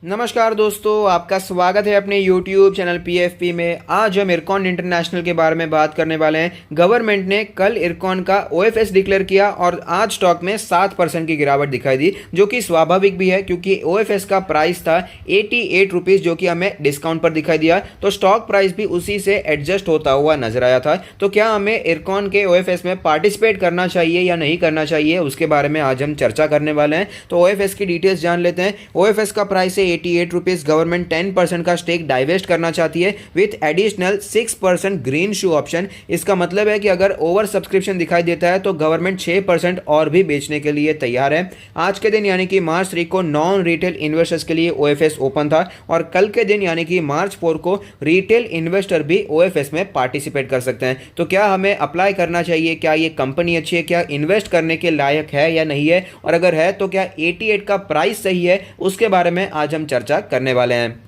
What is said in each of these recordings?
नमस्कार दोस्तों, आपका स्वागत है अपने YouTube चैनल PFP में। आज हम इरकॉन इंटरनेशनल के बारे में बात करने वाले हैं। गवर्नमेंट ने कल इरकॉन का OFS डिक्लेयर किया और आज स्टॉक में 7% की गिरावट दिखाई दी, जो कि स्वाभाविक भी है क्योंकि OFS का प्राइस था 88 रुपीज़, जो कि हमें डिस्काउंट पर दिखाई दिया। तो स्टॉक प्राइस भी उसी से एडजस्ट होता हुआ नजर आया था। तो क्या हमें इरकॉन के OFS में पार्टिसिपेट करना चाहिए या नहीं करना चाहिए, उसके बारे में आज हम चर्चा करने वाले हैं। तो OFS की डिटेल्स जान लेते हैं। OFS का प्राइस है 88 रुपीज़। गवर्नमेंट 10% का स्टेक डाइवेस्ट करना चाहती है with additional 6% green shoe option. इसका मतलब है कि अगर ओवर सब्सक्रिप्शन दिखाई देता है तो गवर्नमेंट 6% और भी बेचने के लिए तैयार है। आज के दिन यानी कि मार्च 3 को नॉन रिटेल इन्वेस्टर्स के लिए OFS ओपन था और कल के दिन यानी कि मार्च 4 को रिटेल इन्वेस्टर भी OFS में पार्टिसिपेट कर सकते हैं। तो क्या हमें अप्लाई करना चाहिए? क्या ये कंपनी अच्छी है? क्या इन्वेस्ट करने के लायक है या नहीं है? और अगर है तो क्या 88 का प्राइस सही है? उसके बारे में आज हम चर्चा करने वाले हैं।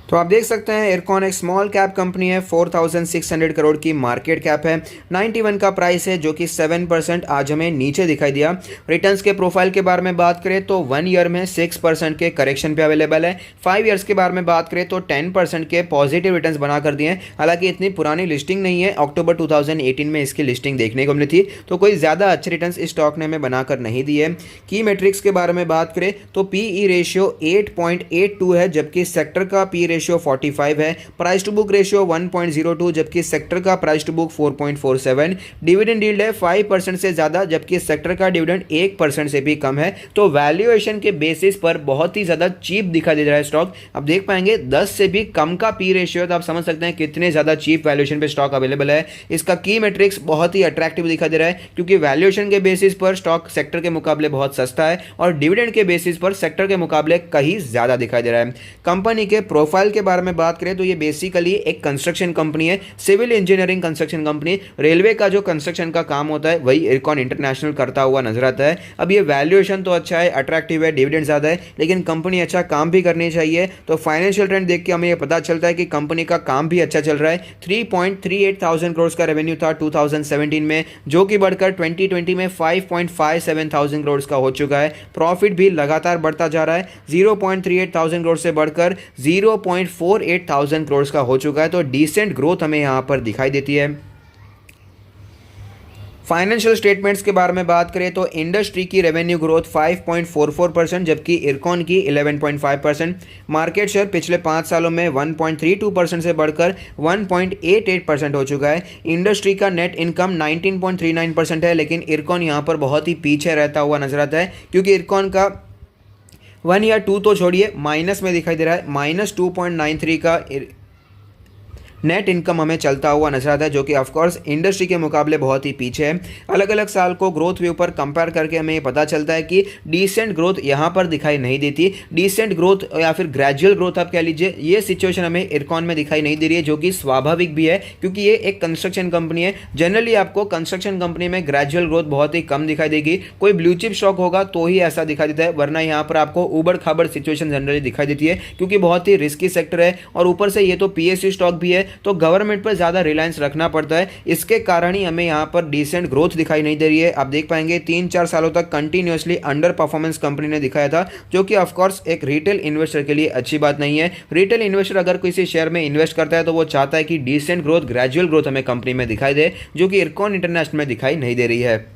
तो आप देख सकते हैं इरकॉन एक स्मॉल कैप कंपनी है। 4600 करोड़ की मार्केट कैप है। 91 का प्राइस है, जो कि 7% आज हमें नीचे दिखाई दिया। रिटर्न्स के प्रोफाइल के बारे में बात करें तो 1 ईयर में 6% के करेक्शन पे अवेलेबल है। 5 ईयर्स के बारे में बात करें तो 10% के पॉजिटिव रिटर्न्स बना कर दिए हैं। हालांकि इतनी पुरानी लिस्टिंग नहीं है, अक्टूबर 2018 में इसकी लिस्टिंग देखने को मिली थी, तो कोई ज़्यादा अच्छे रिटर्न्स इस स्टॉक ने हमें बनाकर नहीं दिए। की मेट्रिक्स के बारे में बात करें तो PE रेशियो 8.82 है, जबकि सेक्टर का PE रेशियो 45 है। प्राइस टू बुक रेशियो 1.02, जबकि सेक्टर का price to book 4.47। Dividend yield है 5% से ज़्यादा, जबकि सेक्टर का डिविडेंड 1% से भी कम है। तो वैल्यूएशन के बेसिस पर बहुत ही ज़्यादा चीप दिखाई दे रहा है स्टॉक। अब देख पाएंगे 10 से भी कम का पी रेशियो, तो आप समझ सकते हैं कितने ज़्यादा चीप वैल्यूएशन पे स्टॉक अवेलेबल है। इसका की मेट्रिक्स बहुत ही अट्रैक्टिव दिखाई दे रहा है क्योंकि वैल्यूएशन के बेसिस पर स्टॉक सेक्टर के मुकाबले बहुत सस्ता है और डिविडेंड के बेसिस पर सेक्टर के मुकाबले कहीं ज़्यादा दिखाई दे रहा है। कंपनी के प्रोफाइल के बारे में बात करें तो ये बेसिकली एक कंस्ट्रक्शन कंपनी है, civil engineering construction company. Railway का जो कंस्ट्रक्शन का काम होता है वही इरकॉन इंटरनेशनल करता हुआ नजर आता है। अब ये वैल्यूएशन तो अच्छा है, अट्रैक्टिव है, डिविडेंड ज़्यादा है, लेकिन कंपनी अच्छा काम भी करनी चाहिए। तो फाइनेंशियल ट्रेंड देख के हमें ये पता चलता है कि कंपनी का काम भी अच्छा चल रहा है। 3.38 थाउजेंड करोड़ का रेवेन्यू था 2017 में, जो कि बढ़कर 2020 में 5.57 थाउजेंड करोड़ का हो चुका है। प्रॉफिट भी लगातार बढ़ता जा रहा है, 0.38 थाउजेंड करोड़ से बढ़कर 0.48 थाउजेंड करोड़ का हो चुका है। तो डिसेंट ग्रोथ हमें यहां पर दिखाई देती है। फाइनेंशियल स्टेटमेंट्स के बारे में बात करें तो इंडस्ट्री की रेवेन्यू ग्रोथ 5.44%, जबकि इरकॉन की 11.5%। मार्केट शेयर पिछले 5 सालों में 1.32% से बढ़कर 1.88% हो चुका है। इंडस्ट्री का नेट इनकम 19.39% है, लेकिन इरकॉन यहां पर बहुत ही पीछे रहता हुआ नजर आता है क्योंकि इरकॉन का 1 या 2 तो छोड़िए, माइनस में दिखाई दे रहा है। -2.93 का नेट इनकम हमें चलता हुआ नजर आता है, जो कि ऑफकोर्स इंडस्ट्री के मुकाबले बहुत ही पीछे है। अलग अलग साल को ग्रोथ व्यू पर कंपेयर करके हमें पता चलता है कि डिसेंट ग्रोथ यहाँ पर दिखाई नहीं देती। डिसेंट ग्रोथ या फिर ग्रेजुअल ग्रोथ आप कह लीजिए, ये सिचुएशन हमें इरकॉन में दिखाई नहीं दे रही है, जो कि स्वाभाविक भी है क्योंकि ये एक कंस्ट्रक्शन कंपनी है। जनरली आपको कंस्ट्रक्शन कंपनी में ग्रेजुअल ग्रोथ बहुत ही कम दिखाई देगी। कोई ब्लू चिप स्टॉक होगा तो ही ऐसा दिखाई देता है, वरना यहाँ पर आपको उबड़ खाबड़ सिचुएशन जनरली दिखाई देती है क्योंकि बहुत ही रिस्की सेक्टर है और ऊपर से ये तो PSU स्टॉक भी है, तो गवर्नमेंट पर ज़्यादा रिलायंस रखना पड़ता है। इसके कारण ही हमें यहाँ पर डिसेंट ग्रोथ दिखाई नहीं दे रही है। आप देख पाएंगे 3-4 सालों तक कंटिन्यूअसली अंडर परफॉर्मेंस कंपनी ने दिखाया था, जो कि ऑफकोर्स एक रिटेल इन्वेस्टर के लिए अच्छी बात नहीं है। रिटेल इन्वेस्टर अगर किसी शेयर में इन्वेस्ट करता है तो वो चाहता है कि डिसेंट ग्रोथ, ग्रेजुअल ग्रोथ हमें कंपनी में दिखाई दे, जो कि इरकॉन इंटरनेशनल में दिखाई नहीं दे रही है।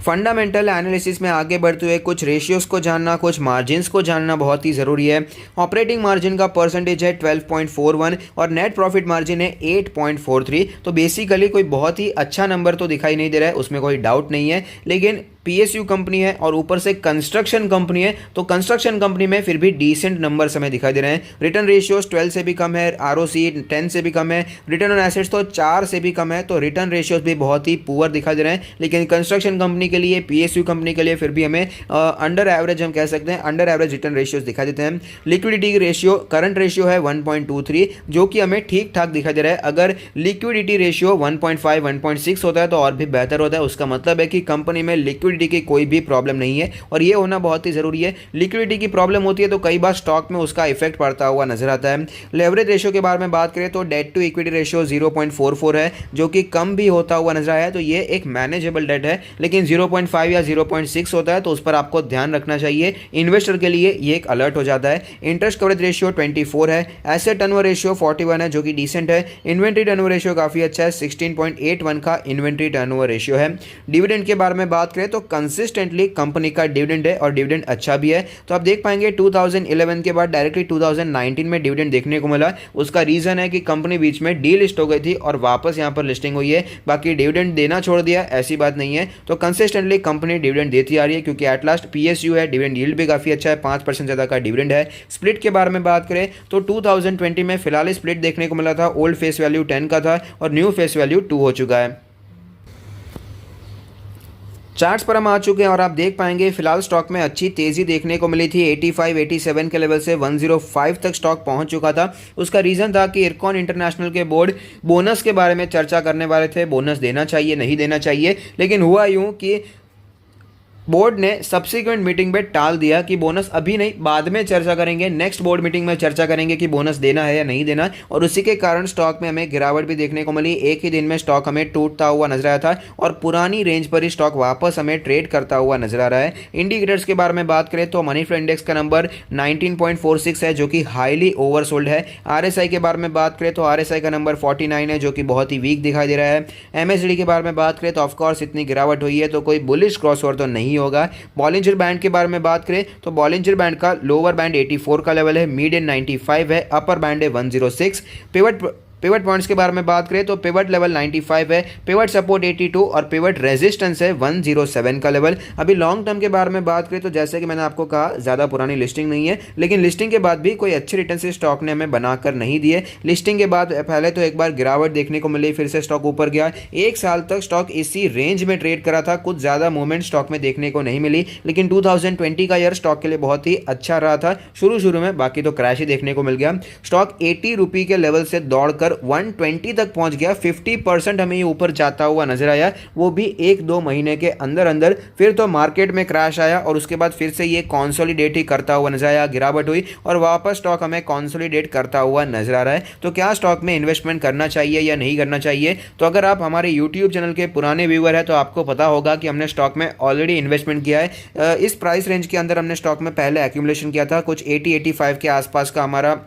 फंडामेंटल एनालिसिस में आगे बढ़ते हुए कुछ रेशियोज को जानना, कुछ मार्जिन्स को जानना बहुत ही ज़रूरी है। ऑपरेटिंग मार्जिन का परसेंटेज है 12.41 और नेट प्रॉफिट मार्जिन है 8.43। तो बेसिकली कोई बहुत ही अच्छा नंबर तो दिखाई नहीं दे रहा है, उसमें कोई डाउट नहीं है, लेकिन PSU कंपनी है और ऊपर से कंस्ट्रक्शन कंपनी है, तो कंस्ट्रक्शन कंपनी में फिर भी डिसेंट नंबर्स हमें दिखाई दे रहे हैं। रिटर्न रेशियोज 12 से भी कम है, ROC 10 से भी कम है, रिटर्न ऑन एसेट्स तो 4 से भी कम है, तो रिटर्न रेशियोज भी बहुत ही पुअर दिखाई दे रहे हैं। लेकिन कंस्ट्रक्शन कंपनी के लिए, PSU कंपनी के लिए फिर भी हमें अंडर एवरेज, हम कह सकते हैं अंडर एवरेज रिटर्न रेशियोज दिखाई देते हैं। लिक्विडिटी रेशियो, करंट रेशियो है 1.23, जो कि हमें ठीक ठाक दिखाई दे रहा है। अगर लिक्विडिटी रेशियो 1.5, 1.6 होता है तो और भी बेहतर होता है। उसका मतलब है कि कंपनी में लिक्विड लिक्विडिटी की कोई भी प्रॉब्लम नहीं है और ये होना बहुत ही ज़रूरी है। लिक्विडिटी की प्रॉब्लम होती है तो कई बार स्टॉक में उसका इफेक्ट पड़ता हुआ नजर आता है। लेवरेज रेशियो के बारे में बात करें तो डेट टू इक्विटी रेशियो 0.44 है, जो कि कम भी होता हुआ नजर आया है, तो ये एक मैनेजेबल डेट है। लेकिन 0.5 या 0.6 होता है तो उस पर आपको ध्यान रखना चाहिए, इन्वेस्टर के लिए ये एक अलर्ट हो जाता है। इंटरेस्ट कवरेज रेशियो 24 है। एसेट टर्नओवर रेशियो 41 है, जो कि डिसेंट है। इन्वेंट्री टर्नओवर रेशियो काफ़ी अच्छा है, 16.81 का इन्वेंट्री टर्नओवर रेशियो है। डिविडेंड के बारे में बात करें तो कंसिस्टेंटली कंपनी का डिविडेंड है और डिविडेंड अच्छा भी है। तो आप देख पाएंगे 2011 के बाद डायरेक्टली 2019 में डिविडेंड देखने को मिला। उसका रीज़न है कि कंपनी बीच में डीलिस्ट हो गई थी और वापस यहाँ पर लिस्टिंग हुई है। बाकी डिविडेंड देना छोड़ दिया ऐसी बात नहीं है। तो कंसिस्टेंटली कंपनी डिविडेंड देती आ रही है, क्योंकि एट लास्ट पीएसयू है, डिविडेंड यील्ड भी काफ़ी अच्छा है, 5% ज़्यादा का डिविडेंड है। स्प्लिट के बारे में बात करें तो 2020 में फिलहाल स्प्लिट देखने को मिला था। ओल्ड फेस वैल्यू 10 का था और न्यू फेस वैल्यू 2 हो चुका है। चार्ट्स पर हम आ चुके हैं और आप देख पाएंगे फिलहाल स्टॉक में अच्छी तेजी देखने को मिली थी। 85, 87 के लेवल से 105 तक स्टॉक पहुंच चुका था। उसका रीज़न था कि इरकॉन इंटरनेशनल के बोर्ड बोनस के बारे में चर्चा करने वाले थे, बोनस देना चाहिए नहीं देना चाहिए। लेकिन हुआ यूं कि बोर्ड ने सब्सिक्वेंट मीटिंग में टाल दिया कि बोनस अभी नहीं, बाद में चर्चा करेंगे, नेक्स्ट बोर्ड मीटिंग में चर्चा करेंगे कि बोनस देना है या नहीं देना। और उसी के कारण स्टॉक में हमें गिरावट भी देखने को मिली। एक ही दिन में स्टॉक हमें टूटता हुआ नजर आया था और पुरानी रेंज पर ही स्टॉक वापस हमें ट्रेड करता हुआ नजर आ रहा है। इंडिकेटर्स के बारे में बात करें तो मनी फ्लो इंडेक्स का नंबर 19.46 है, जो कि हाईली ओवरसोल्ड है। आरएसआई के बारे में बात करें तो आरएसआई का नंबर 49 है, जो कि बहुत ही वीक दिखाई दे रहा है। एमएसडी के बारे में बात करें तो ऑफकोर्स इतनी गिरावट हुई है तो कोई बुलिश क्रॉसओवर तो नहीं होगा। बॉलिंजर बैंड के बारे में बात करें तो बॉलिंजर बैंड का लोअर बैंड 84 का लेवल है, मीडियन 95 है, अपर बैंड है 106। पिवट पॉइंट्स के बारे में बात करें तो पिवट लेवल 95 है, पिवट सपोर्ट 82 और पिवट रेजिस्टेंस है 107 का लेवल। अभी लॉन्ग टर्म के बारे में बात करें तो जैसे कि मैंने आपको कहा ज़्यादा पुरानी लिस्टिंग नहीं है, लेकिन लिस्टिंग के बाद भी कोई अच्छे रिटर्न से स्टॉक ने हमें बनाकर नहीं दिए। लिस्टिंग के बाद पहले तो एक बार गिरावट देखने को मिली, फिर से स्टॉक ऊपर गया। एक साल तक स्टॉक इसी रेंज में ट्रेड करा था, कुछ ज़्यादा मूवमेंट स्टॉक में देखने को नहीं मिली। लेकिन 2020 का ईयर स्टॉक के लिए बहुत ही अच्छा रहा था शुरू में, बाकी तो क्रैश ही देखने को मिल गया। स्टॉक 80 रुपये के लेवल से दौड़कर 120 तक पहुंच गया। 50% हमें ये ऊपर जाता हुआ नजर आया, वो भी 1-2 महीने के अंदर। फिर तो मार्केट में क्रैश आया और उसके बाद फिर से ये कॉन्सोलिडेट ही करता हुआ नजर आया, गिरावट हुई और वापस स्टॉक हमें कॉन्सोलिडेट करता हुआ नजर आ रहा है। तो क्या स्टॉक में इन्वेस्टमेंट करना चाहिए या नहीं करना चाहिए? तो अगर आप हमारे यूट्यूब चैनल के पुराने व्यूअर हैं तो आपको पता होगा कि हमने स्टॉक में ऑलरेडी इन्वेस्टमेंट किया है। इस प्राइस रेंज के अंदर हमने स्टॉक में पहले एक्यूमुलेशन किया था, कुछ 80-85 के आसपास का हमारा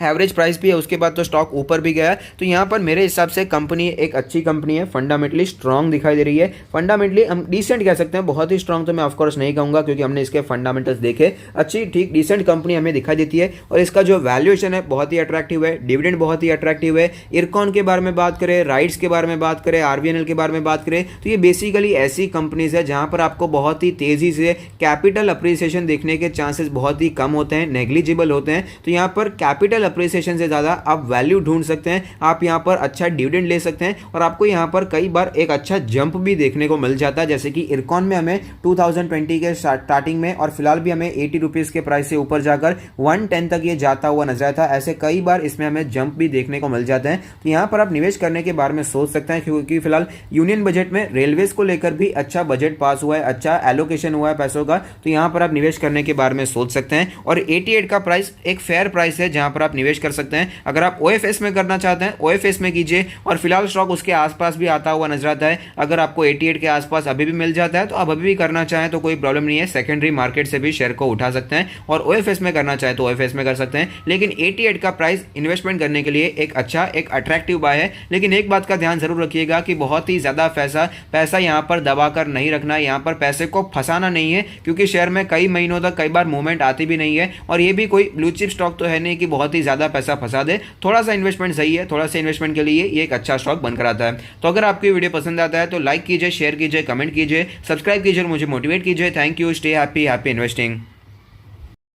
एवरेज प्राइस भी है। उसके बाद तो स्टॉक ऊपर भी गया। तो यहाँ पर मेरे हिसाब से कंपनी एक अच्छी कंपनी है, फंडामेंटली स्ट्रांग दिखाई दे रही है। फंडामेंटली हम डिसेंट कह सकते हैं, बहुत ही स्ट्रांग तो मैं ऑफकोर्स नहीं कहूँगा क्योंकि हमने इसके फंडामेंटल्स देखे। अच्छी ठीक डिसेंट कंपनी हमें दिखाई देती है और इसका जो वैल्यूएशन है बहुत ही अट्रैक्टिव है, डिविडेंड बहुत ही अट्रैक्टिव है। इरकॉन के बारे में बात करें, राइट्स के बारे में बात करें, आरवीएनएल के बारे में बात करें तो ये बेसिकली ऐसी कंपनीज है जहाँ पर आपको बहुत ही तेजी से कैपिटल अप्रिसिएशन देखने के चांसेस बहुत ही कम होते हैं, नेग्लिजिबल होते हैं। तो यहाँ पर कैपिटल अप्रिसिएशन से ज़्यादा आप वैल्यू ढूंढ सकते हैं, आप यहाँ पर अच्छा डिविडेंड ले सकते हैं और आपको यहाँ पर कई बार एक अच्छा जंप भी देखने को मिल जाता है। जैसे कि इरकॉन में हमें 2020 के स्टार्टिंग में और फिलहाल भी हमें 80 रुपीज़ के प्राइस से ऊपर जाकर 110 तक ये जाता हुआ नजर आता है। ऐसे कई बार इसमें हमें जंप भी देखने को मिल जाते हैं। तो यहाँ पर आप निवेश करने के बारे में सोच सकते हैं, क्योंकि फिलहाल यूनियन बजट में रेलवेज को लेकर भी अच्छा बजट पास हुआ है, अच्छा एलोकेशन हुआ है पैसों का। तो यहाँ पर आप निवेश करने के बारे में सोच सकते हैं और 88 का प्राइस एक फेयर प्राइस है जहाँ पर आप निवेश कर सकते हैं। अगर आप ओएफएस में करना चाहते हैं ओएफएस में कीजिए और फिलहाल स्टॉक उसके आसपास भी आता हुआ नजर आता है। अगर आपको 88 के आसपास अभी भी मिल जाता है तो आप अभी भी करना चाहें तो कोई प्रॉब्लम नहीं है, सेकेंडरी मार्केट से भी शेयर को उठा सकते हैं और ओएफएस में करना चाहे तो ओएफएस में कर सकते हैं। लेकिन 88 का प्राइस इन्वेस्टमेंट करने के लिए एक अच्छा एक अट्रैक्टिव बाय है। लेकिन एक बात का ध्यान जरूर रखिएगा कि बहुत ही ज्यादा पैसा यहाँ पर दबा कर नहीं रखना है, यहाँ पर पैसे को फंसाना नहीं है, क्योंकि शेयर में कई महीनों तक कई बार मूवमेंट आती भी नहीं है और ये भी कोई ब्लू चिप स्टॉक तो है नहीं कि बहुत ही ज्यादा पैसा फंसा दे। थोड़ा सा इन्वेस्टमेंट सही है, थोड़ा सा इन्वेस्टमेंट के लिए ये एक अच्छा स्टॉक बनकर आता है। तो अगर आपको वीडियो पसंद आता है तो लाइक कीजिए, शेयर कीजिए, कमेंट कीजिए, सब्सक्राइब कीजिए और मुझे मोटिवेट कीजिए। Thank you, stay happy, happy investing.